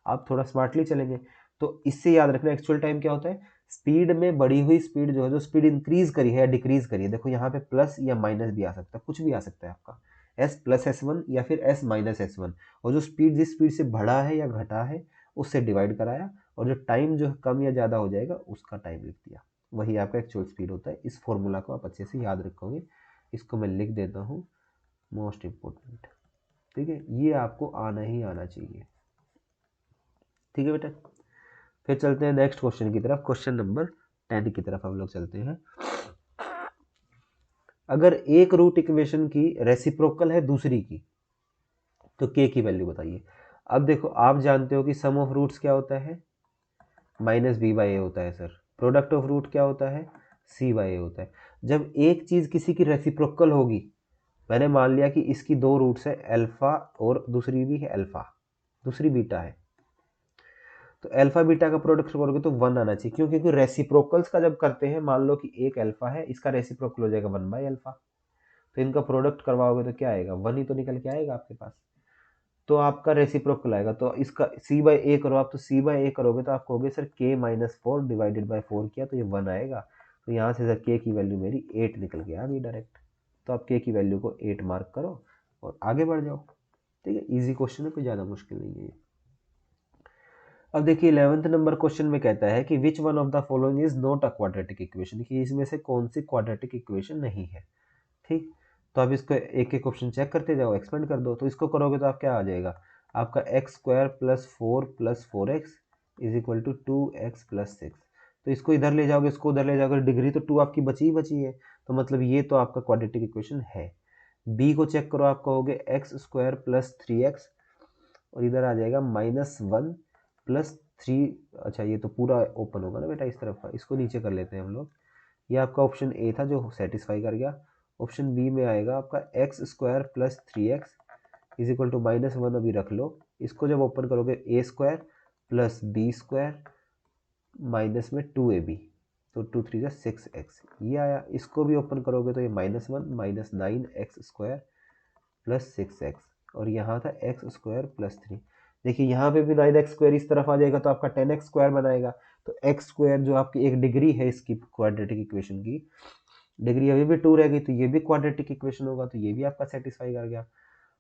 आप थोड़ा स्मार्टली चलेंगे। तो इससे याद रखना एक्चुअल टाइम क्या होता है, स्पीड में बढ़ी हुई स्पीड जो है, जो स्पीड इंक्रीज करी है या डिक्रीज करी है, देखो यहाँ पे प्लस या माइनस भी आ सकता है, कुछ भी आ सकता है आपका, S प्लस S1 या फिर S माइनस S1, और जो स्पीड जिस स्पीड से बढ़ा है या घटा है उससे डिवाइड कराया, और जो टाइम जो कम या ज़्यादा हो जाएगा उसका टाइम लिख दिया, वही आपका एक्चुअल स्पीड होता है। इस फॉर्मूला को आप अच्छे से याद रखोगे, इसको मैं लिख देता हूँ मोस्ट इम्पोर्टेंट, ठीक है, ये आपको आना ही आना चाहिए, ठीक है बेटा। फिर चलते हैं नेक्स्ट क्वेश्चन की तरफ, क्वेश्चन नंबर 10 की तरफ हम लोग चलते हैं। अगर एक रूट इक्वेशन की रेसिप्रोकल है दूसरी की, तो के की वैल्यू बताइए। अब देखो आप जानते हो कि सम ऑफ रूट्स क्या होता है, -b/a होता है सर। प्रोडक्ट ऑफ रूट क्या होता है, c/a होता है। जब एक चीज़ किसी की रेसिप्रोकल होगी, मैंने मान लिया कि इसकी दो रूट्स है अल्फा और दूसरी भी है अल्फा, दूसरी बीटा है, तो अल्फा बीटा का प्रोडक्ट करोगे तो 1 आना चाहिए। क्यों, क्योंकि रेसिप्रोकल्स का जब करते हैं, मान लो कि एक अल्फा है, इसका रेसिप्रोकल हो जाएगा 1/अल्फा, तो इनका प्रोडक्ट करवाओगे तो क्या आएगा, 1 ही तो निकल के आएगा आपके पास, तो आपका रेसिप्रोकल आएगा। तो इसका c/a करो आप, तो c/a करोगे तो आप कहोगे सर k-4 डिवाइडेड बाय 4 किया तो ये 1 आएगा, तो यहाँ से सर k की वैल्यू मेरी 8 निकल के आ गई डायरेक्ट, तो आप k की वैल्यू को 8 मार्क करो और आगे बढ़ जाओ, ठीक है। इजी क्वेश्चन है, कोई ज़्यादा मुश्किल नहीं है। अब देखिए 11th नंबर क्वेश्चन में कहता है कि which one of the following is not a quadratic equation, कि इसमें से कौन सी क्वाड्रेटिक इक्वेशन नहीं है, ठीक। तो अब इसको एक एक ऑप्शन चेक करते जाओ, एक्सपेंड कर दो, तो इसको करोगे तो आप क्या आ जाएगा, आपका x² + 4 + 4x is equal to 2x + 6, तो इसको इधर ले जाओगे, इसको उधर ले जाओगे, डिग्री तो 2 आपकी बची ही बची है, तो मतलब ये तो आपका क्वाड्रेटिक इक्वेशन है। b को चेक करो, आप कहोगे x² + 3x, और इधर आ जाएगा -1 + 3, अच्छा ये तो पूरा ओपन होगा ना बेटा इस तरफ का, इसको नीचे कर लेते हैं हम लोग। ये आपका ऑप्शन ए था जो सेटिस्फाई कर गया। ऑप्शन बी में आएगा आपका x² + 3x is equal to -1, अभी रख लो, इसको जब ओपन करोगे a² + b² माइनस में 2ab, तो 2 3 जा 6x, ये आया। इसको भी ओपन करोगे तो ये -1 - 9x² + 6x, और यहाँ था x² + 3, देखिए यहाँ पे भी 9x² इस तरफ आ जाएगा तो आपका 10x² बनाएगा, तो x² जो आपकी एक डिग्री है इसकी क्वाड्रेटिक इक्वेशन की, डिग्री अभी भी 2 रह गई, तो ये भी क्वाड्रेटिक इक्वेशन होगा, तो ये भी आपका सेटिस्फाई कर गया।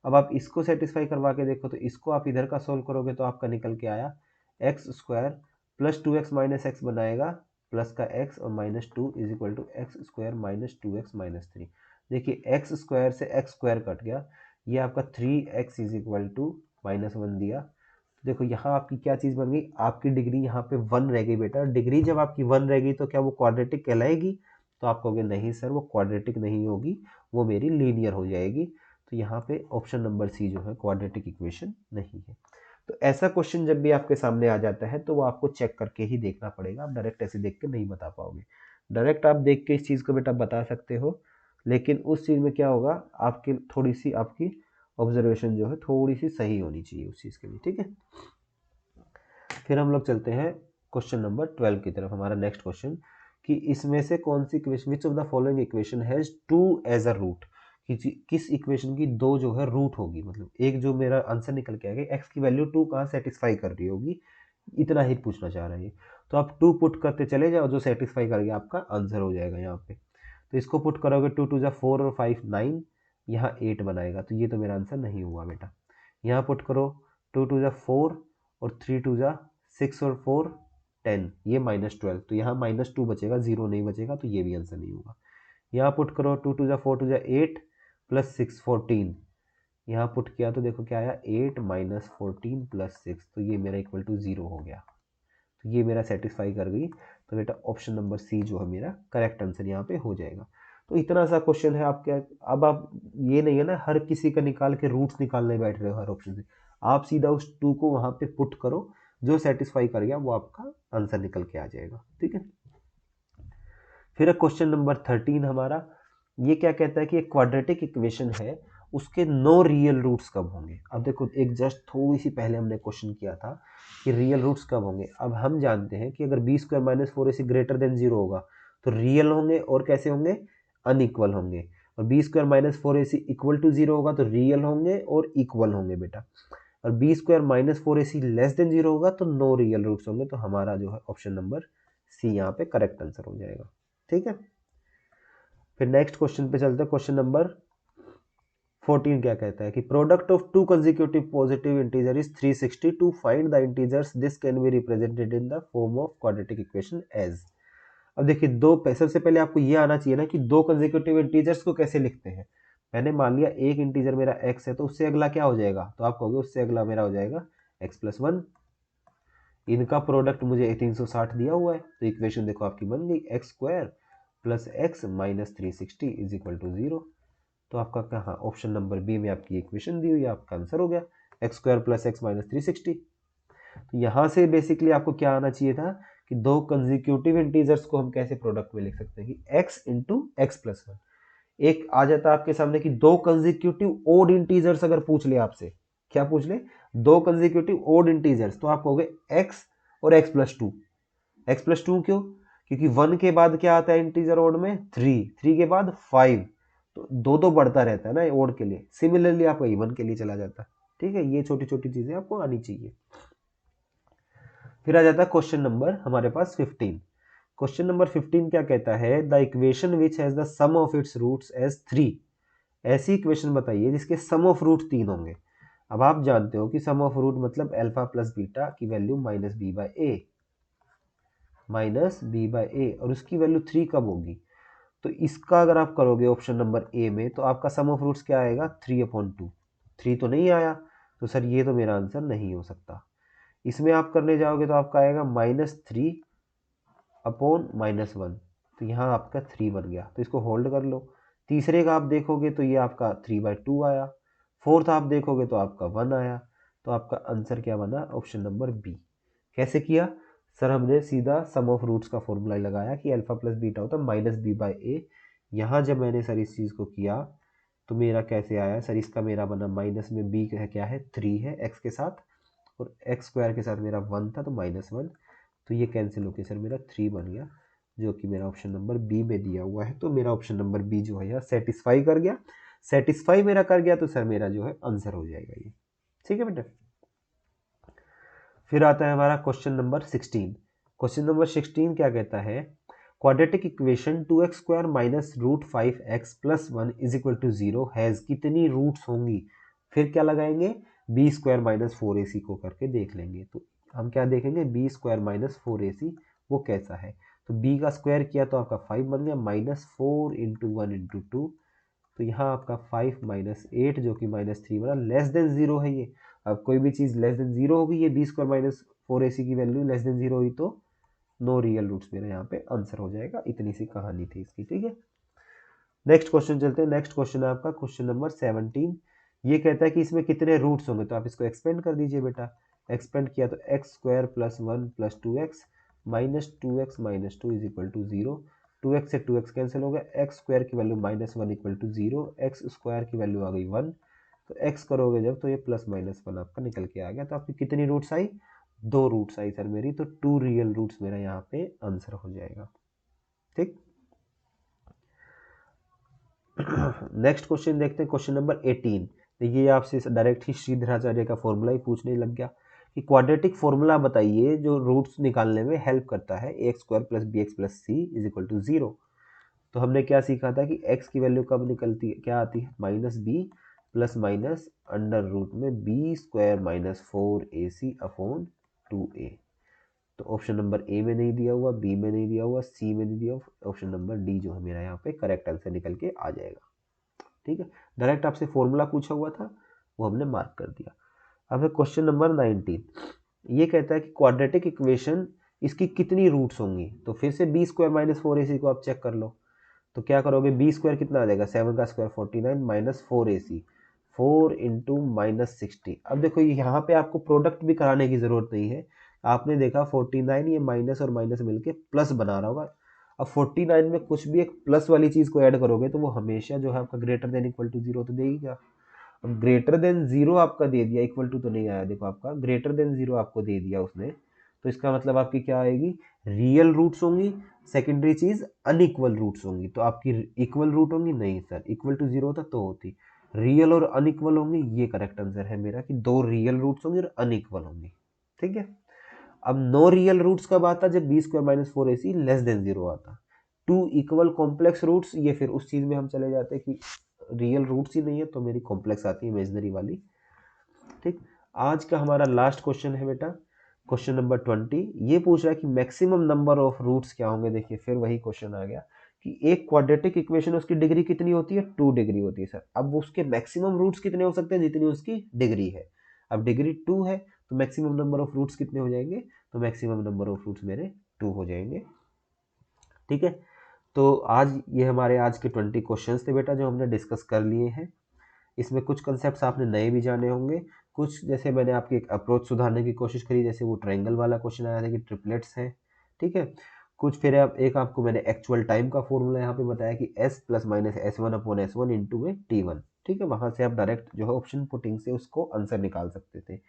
अब आप इसको सेटिस्फाई करवा के देखो, तो इसको आप इधर का सोल्व करोगे तो आपका निकल के आया x² + 2x - x बनाएगा, प्लस का x और -2 is equal to x² - 2x - 3। देखिए x² से x² कट गया, ये आपका 3x इज इक्वल टू -1 दिया, देखो यहाँ आपकी क्या चीज़ बन गई, आपकी डिग्री यहाँ पे 1 रह गई बेटा। डिग्री जब आपकी 1 रह गई तो क्या वो क्वाड्रेटिक कहलाएगी? तो आप कहोगे नहीं सर वो क्वाड्रेटिक नहीं होगी, वो मेरी लीनियर हो जाएगी। तो यहाँ पे ऑप्शन नंबर सी जो है क्वाड्रेटिक इक्वेशन नहीं है। तो ऐसा क्वेश्चन जब भी आपके सामने आ जाता है तो वो आपको चेक करके ही देखना पड़ेगा, आप डायरेक्ट ऐसे देख के नहीं बता पाओगे। डायरेक्ट आप देख के इस चीज़ को बेटा बता सकते हो, लेकिन उस चीज़ में क्या होगा, आपकी थोड़ी सी आपकी ऑब्जर्वेशन जो है थोड़ी सी सही होनी चाहिए उस चीज़ के लिए, ठीक है। फिर हम लोग चलते हैं क्वेश्चन नंबर 12 की तरफ। हमारा नेक्स्ट क्वेश्चन कि इसमें से कौन सी equation, which of the following equation has 2 as a root, कि किस इक्वेशन की 2 जो है रूट होगी, मतलब एक जो मेरा आंसर निकल के आएगा एक्स की वैल्यू 2 कहाँ सेटिस्फाई कर रही होगी, इतना ही पूछना चाह रहा है। तो आप 2 पुट करते चले जाओ, जो सेटिस्फाई कर गया आपका आंसर हो जाएगा यहाँ पे। तो इसको पुट करोगे 2 2 जा 4 और 5 9, यहाँ 8 बनाएगा, तो ये तो मेरा आंसर नहीं हुआ बेटा। यहाँ पुट करो 2 2 जा 4 और 3 2 जा 6 और 4 10, ये -12, तो यहाँ -2 बचेगा, 0 नहीं बचेगा, तो ये भी आंसर नहीं होगा। यहाँ पुट करो 2 2 जा 4 2 जा 8 प्लस 6 14, यहाँ पुट किया तो देखो क्या आया 8 माइनस 14 प्लस 6, तो ये मेरा इक्वल टू 0 हो गया। तो ये मेरा सेटिस्फाई कर गई, तो बेटा ऑप्शन नंबर सी जो है मेरा करेक्ट आंसर यहाँ पे हो जाएगा। तो इतना सा क्वेश्चन है आपके। अब आप ये नहीं है ना हर किसी का निकाल के रूट्स निकालने बैठ रहे हो हर ऑप्शन से, आप सीधा उस 2 को वहाँ पे पुट करो, जो सेटिस्फाई कर गया वो आपका आंसर निकल के आ जाएगा, ठीक है। फिर क्वेश्चन नंबर 13 हमारा, ये क्या कहता है कि एक क्वाड्रेटिक इक्वेशन है, उसके नो रियल रूट्स कब होंगे। अब देखो एक जस्ट थोड़ी सी पहले हमने क्वेश्चन किया था कि रियल रूट्स कब होंगे। अब हम जानते हैं कि अगर B square minus 4ac greater than 0 होगा तो रियल होंगे, और कैसे होंगे, अनइक्वल होंगे। और B square minus 4ac equal to 0 होगा तो रियल होंगे और इक्वल होंगे बेटा। और B square minus 4ac less than 0 होगा तो नो रियल रूट्स होंगे। तो हमारा जो है ऑप्शन नंबर सी यहाँ पे करेक्ट आंसर हो जाएगा, ठीक है। फिर नेक्स्ट क्वेश्चन पे चलते हैं। क्वेश्चन नंबर 14 क्या कहता है कि product of two consecutive positive integer is 360, to find the integers this can be represented in the form of quadratic equation as. अब देखिए सबसे पहले आपको ये आना चाहिए ना कि दो कंसेक्यूटिव इंटीजर्स को कैसे लिखते हैं। मैंने मान लिया एक इंटीजर मेरा x है, तो उससे अगला क्या हो जाएगा, तो आप कहोगे उससे अगला मेरा हो जाएगा x+1। इनका प्रोडक्ट मुझे 360 दिया हुआ है, तो इक्वेशन देखो आपकी बन गई x² plus x minus 360 is equal to 0। तो आपका कहाँ ऑप्शन नंबर बी में आपकी इक्वेशन दी हुई है, आपका आंसर हो गया x² प्लस x माइनस 360। तो यहाँ से बेसिकली आपको क्या आना चाहिए था कि दो कंसेक्यूटिव इंटीजर्स को हम कैसे प्रोडक्ट में लिख सकते हैं कि x इंटू x+1। एक आ जाता है आपके सामने कि दो कंसेक्यूटिव ओड इंटीजर्स अगर पूछ ले आपसे, क्या पूछ ले, दो कंसेक्यूटिव ओड इंटीजर्स, तो आप कहोगे x और x+2। x+2 क्यों, क्योंकि 1 के बाद क्या आता है इंटीजर ओड में 3 के बाद 5, तो दो दो बढ़ता रहता है ना ओड के लिए। सिमिलरली आपका इवन के लिए चला जाता है, ठीक है। ये छोटी छोटी चीजें आपको आनी चाहिए। फिर आ जाता है क्वेश्चन नंबर हमारे पास 15। क्वेश्चन नंबर 15 क्या कहता है, the equation which has the sum of its roots as 3। ऐसी इक्वेशन बताइए जिसके सम ऑफ रूट 3 होंगे। अब आप जानते हो कि सम ऑफ रूट मतलब अल्फा प्लस बीटा की वैल्यू माइनस बी बाई ए, और उसकी वैल्यू 3 कब होगी। तो इसका अगर आप करोगे ऑप्शन नंबर ए में, तो आपका सम ऑफ रूट्स क्या आएगा 3/2। 3 तो नहीं आया, तो सर ये तो मेरा आंसर नहीं हो सकता। इसमें आप करने जाओगे तो आपका आएगा -3/-1, तो यहाँ आपका 3 बन गया, तो इसको होल्ड कर लो। तीसरे का आप देखोगे तो ये आपका 3/2 आया। फोर्थ आप देखोगे तो आपका 1 आया। तो आपका आंसर क्या बना, ऑप्शन नंबर बी। कैसे किया सर, हमने सीधा सम ऑफ रूट्स का फॉर्मूला लगाया कि अल्फा प्लस बीटा होता है -b/a। यहाँ जब मैंने सर इस चीज़ को किया तो मेरा कैसे आया सर, इसका मेरा बना माइनस में b क्या है 3 है x के साथ, और x² के साथ मेरा 1 था तो -1, तो ये कैंसिल होकर सर मेरा 3 बन गया, जो कि मेरा ऑप्शन नंबर बी में दिया हुआ है। तो मेरा ऑप्शन नंबर बी जो है यार सेटिस्फाई कर गया। सेटिस्फाई मेरा कर गया तो सर मेरा जो है आंसर हो जाएगा ये, ठीक है बेटा। फिर आता है हमारा क्वेश्चन नंबर 16। क्वेश्चन नंबर 16 क्या कहता है, quadratic equation 2x² minus √5x plus 1 is equal to 0 has कितनी रूट्स होंगी। फिर क्या लगाएंगे, b² माइनस 4ac को करके देख लेंगे। तो हम क्या देखेंगे, b² माइनस 4ac वो कैसा है। तो b का स्क्वायर किया तो आपका 5 बन गया, -4 इंटू 1 इंटू 2, तो यहाँ आपका 5 - 8 जो कि -3 बना, लेस देन 0 है ये, अब कोई भी चीज़ लेस देन जीरो होगी, ये बी स्क्वायर माइनस 4ac की वैल्यू लेस देन जीरो हुई तो नो रियल रूट्स मेरा यहाँ पे आंसर हो जाएगा। इतनी सी कहानी थी इसकी, ठीक है। नेक्स्ट क्वेश्चन चलते हैं। नेक्स्ट क्वेश्चन है आपका क्वेश्चन नंबर 17। ये कहता है कि इसमें कितने रूट्स होंगे, तो आप इसको एक्सपेंड कर दीजिए बेटा। एक्सपेंड किया तो x square plus 1 plus 2x minus 2x minus 2 is equal to 0। 2x से 2x कैंसिल हो गया, एक्स स्क्वायर की value minus 1 equal to 0, x square की वैल्यू आ गई 1, तो x करोगे जब तो ये प्लस माइनस 1 आपका निकल के आ गया। तो आपकी कितनी रूट्स आई, 2 रूट्स आई सर मेरी, तो 2 रियल रूट्स मेरा यहाँ पे आंसर हो जाएगा, ठीक। नेक्स्ट क्वेश्चन देखते हैं, क्वेश्चन नंबर 18। देखिए आपसे डायरेक्ट ही श्रीधराचार्य का फॉर्मूला ही पूछने लग गया कि क्वाड्रेटिक फॉर्मूला बताइए जो रूट्स निकालने में हेल्प करता है, a square plus b x plus c is equal to 0। तो हमने क्या सीखा था कि x की वैल्यू कब निकलती है, क्या आती है, minus b plus minus under root में b square minus 4ac upon 2a। तो ऑप्शन नंबर ए में नहीं दिया हुआ, बी में नहीं दिया हुआ, सी में नहीं दिया हुआ, ऑप्शन नंबर डी जो है मेरा यहाँ पे करेक्ट आंसर निकल के आ जाएगा, ठीक है। डायरेक्ट आपसे फॉर्मूला पूछा हुआ था, वो हमने मार्क कर दिया। अब है क्वेश्चन नंबर 19। ये कहता है कि क्वाड्रेटिक इक्वेशन इसकी कितनी रूट्स होंगी, तो फिर से बी स्क्वायर माइनस 4ac को आप चेक कर लो। तो क्या करोगे, बी स्क्वायर कितना आ जाएगा, 7 का square 49 minus 4ac 4 into minus 60। अब देखो यहाँ पे आपको प्रोडक्ट भी कराने की जरूरत नहीं है। आपने देखा 49 ये माइनस और माइनस मिलके प्लस बना रहा होगा। अब 49 में कुछ भी एक प्लस वाली चीज को ऐड करोगे तो वो हमेशा जो है आपका ग्रेटर देन इक्वल टू 0 तो देगी क्या। अब ग्रेटर देन 0 आपका दे दिया, इक्वल टू तो नहीं आया, देखो आपका ग्रेटर देन 0 आपको दे दिया उसने, तो इसका मतलब आपकी क्या आएगी, रियल रूट्स होंगी। सेकेंडरी चीज अनइक्वल रूट्स होंगी, तो आपकी इक्वल रूट होंगी, नहीं सर, इक्वल टू 0 होता तो होती, रियल और अनइक्वल होंगी। ये करेक्ट आंसर है मेरा कि 2 रियल रूट्स होंगी और अनइक्वल होंगी, ठीक है। अब नो रियल रूट्स कब आता, जब B square minus 4ac less than 0 आता। 2 इक्वल कॉम्प्लेक्स रूट्स, ये फिर उस चीज में हम चले जाते हैं कि रियल रूट्स ही नहीं है तो मेरी कॉम्प्लेक्स आती है इमेजिनरी वाली, ठीक। आज का हमारा लास्ट क्वेश्चन है बेटा, क्वेश्चन नंबर 20। ये पूछ रहा है कि मैक्सिमम नंबर ऑफ रूट्स क्या होंगे। देखिए फिर वही क्वेश्चन आ गया कि एक क्वाड्रेटिक इक्वेशन उसकी डिग्री कितनी होती है, 2 डिग्री होती है सर। अब उसके मैक्सिमम रूट्स कितने हो सकते हैं, जितनी उसकी डिग्री है। अब डिग्री 2 है तो मैक्सिमम नंबर ऑफ रूट्स कितने हो जाएंगे, तो मैक्सिमम नंबर ऑफ रूट्स मेरे 2 हो जाएंगे, ठीक है। तो आज ये हमारे आज के 20 क्वेश्चंस थे बेटा जो हमने डिस्कस कर लिए हैं। इसमें कुछ कंसेप्ट्स आपने नए भी जाने होंगे, कुछ जैसे मैंने आपकी एक अप्रोच सुधारने की कोशिश करी, जैसे वो ट्रायंगल वाला क्वेश्चन आया था कि ट्रिपलेट्स हैं, ठीक है। कुछ फिर एक आपको मैंने एक्चुअल टाइम का फॉर्मूला यहाँ पे बताया कि s plus minus S1 upon S1 into में T1, ठीक है। वहाँ से आप डायरेक्ट जो है ऑप्शन पुटिंग से उसको आंसर निकाल सकते थे।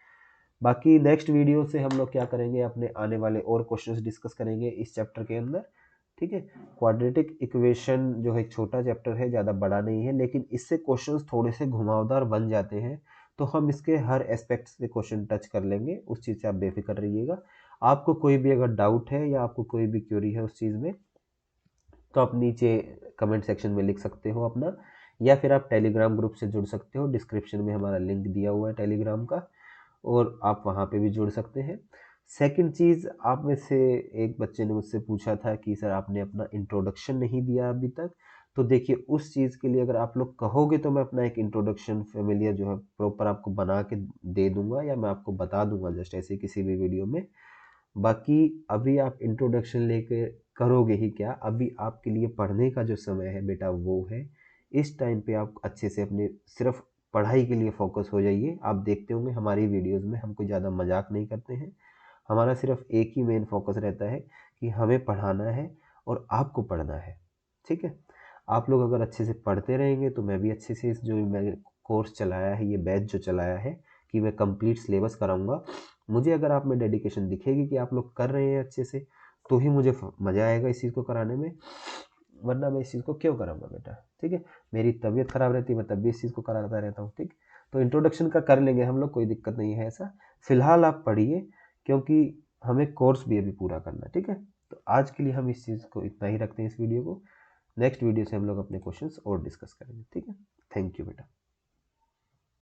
बाकी नेक्स्ट वीडियो से हम लोग क्या करेंगे, अपने आने वाले और क्वेश्चंस डिस्कस करेंगे इस चैप्टर के अंदर, ठीक है। क्वाड्रेटिक इक्वेशन जो है छोटा चैप्टर है, ज़्यादा बड़ा नहीं है, लेकिन इससे क्वेश्चंस थोड़े से घुमावदार बन जाते हैं, तो हम इसके हर एस्पेक्ट से क्वेश्चन टच कर लेंगे, उस चीज़ से आप बेफिक्र रहिएगा। आपको कोई भी अगर डाउट है या आपको कोई भी क्वेरी है उस चीज़ में, तो आप नीचे कमेंट सेक्शन में लिख सकते हो अपना, या फिर आप टेलीग्राम ग्रुप से जुड़ सकते हो। डिस्क्रिप्शन में हमारा लिंक दिया हुआ है टेलीग्राम का, और आप वहाँ पे भी जुड़ सकते हैं। सेकंड चीज़, आप में से एक बच्चे ने मुझसे पूछा था कि सर आपने अपना इंट्रोडक्शन नहीं दिया अभी तक। तो देखिए उस चीज़ के लिए अगर आप लोग कहोगे तो मैं अपना एक इंट्रोडक्शन फेमिलियर जो है प्रॉपर आपको बना के दे दूंगा, या मैं आपको बता दूंगा जस्ट ऐसे किसी भी वीडियो में। बाकी अभी आप इंट्रोडक्शन लेके करोगे ही क्या, अभी आपके लिए पढ़ने का जो समय है बेटा वो है। इस टाइम पे आप अच्छे से अपने सिर्फ पढ़ाई के लिए फोकस हो जाइए। आप देखते होंगे हमारी वीडियोस में हम कोई ज़्यादा मजाक नहीं करते हैं, हमारा सिर्फ एक ही मेन फोकस रहता है कि हमें पढ़ाना है और आपको पढ़ना है, ठीक है। आप लोग अगर अच्छे से पढ़ते रहेंगे तो मैं भी अच्छे से इस जो मैंने कोर्स चलाया है, ये बैच जो चलाया है कि मैं कंप्लीट सिलेबस कराऊंगा, मुझे अगर आप में डेडिकेशन दिखेगी कि आप लोग कर रहे हैं अच्छे से, तो ही मुझे मज़ा आएगा इस चीज़ को कराने में, वरना मैं इस चीज़ को क्यों कराऊंगा बेटा, ठीक है। मेरी तबीयत खराब रहती है, मैं तब भी इस चीज़ को कराता रहता हूँ, ठीक। तो इंट्रोडक्शन का कर लेंगे हम लोग, कोई दिक्कत नहीं है ऐसा। फिलहाल आप पढ़िए क्योंकि हमें कोर्स भी अभी पूरा करना है, ठीक है। तो आज के लिए हम इस चीज़ को इतना ही रखते हैं इस वीडियो को। नेक्स्ट वीडियो से हम लोग अपने क्वेश्चंस और डिस्कस करेंगे, ठीक है। थैंक यू बेटा।